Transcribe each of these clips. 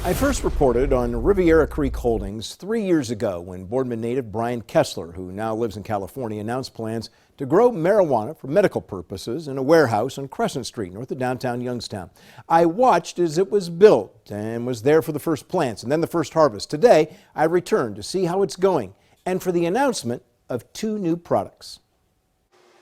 I first reported on Riviera Creek Holdings 3 years ago when Boardman native Brian Kessler, who now lives in California, announced plans to grow marijuana for medical purposes in a warehouse on Crescent Street, north of downtown Youngstown. I watched as it was built and was there for the first plants and then the first harvest. Today, I returned to see how it's going and for the announcement of 2 new products.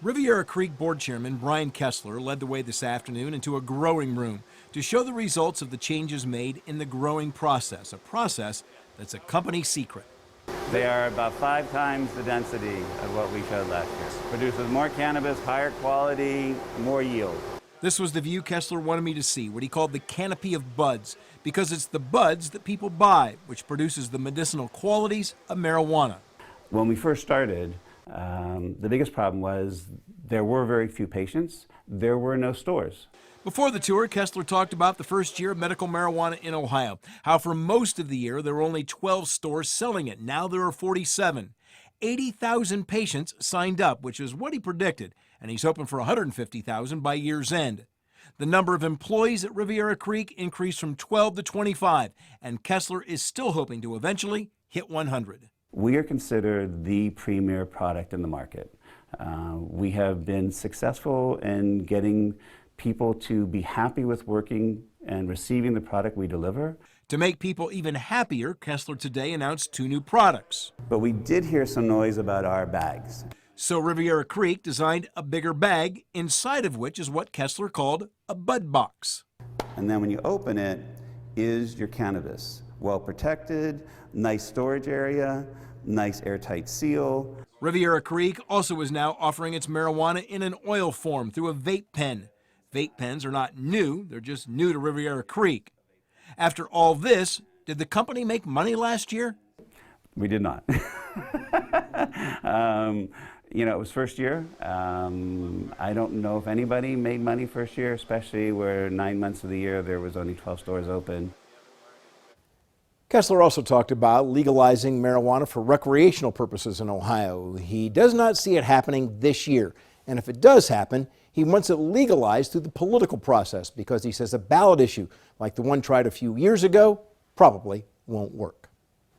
Riviera Creek Board Chairman Brian Kessler led the way this afternoon into a growing room to show the results of the changes made in the growing process, a process that's a company secret. They are about 5 times the density of what we showed last year. Produces more cannabis, higher quality, more yield. This was the view Kessler wanted me to see, what he called the canopy of buds, because it's the buds that people buy, which produces the medicinal qualities of marijuana. When we first started, the biggest problem was there were very few patients. There were no stores. Before the tour, Kessler talked about the first year of medical marijuana in Ohio, how for most of the year there were only 12 stores selling it. Now there are 47. 80,000 patients signed up, which is what he predicted, and he's hoping for 150,000 by year's end. The number of employees at Riviera Creek increased from 12 to 25, and Kessler is still hoping to eventually hit 100. We are considered the premier product in the market. We have been successful in getting people to be happy with working and receiving the product we deliver. To make people even happier, Kessler today announced 2 new products. But we did hear some noise about our bags. So Riviera Creek designed a bigger bag, inside of which is what Kessler called a bud box. And then when you open it, is your cannabis. Well protected, nice storage area, nice airtight seal. Riviera Creek also is now offering its marijuana in an oil form through a vape pen. Vape pens are not new, they're just new to Riviera Creek. After all this, did the company make money last year? We did not. You know, it was first year. I don't know if anybody made money first year, especially where 9 months of the year there was only 12 stores open. Kessler also talked about legalizing marijuana for recreational purposes in Ohio. He does not see it happening this year. And if it does happen, he wants it legalized through the political process because he says a ballot issue like the one tried a few years ago probably won't work.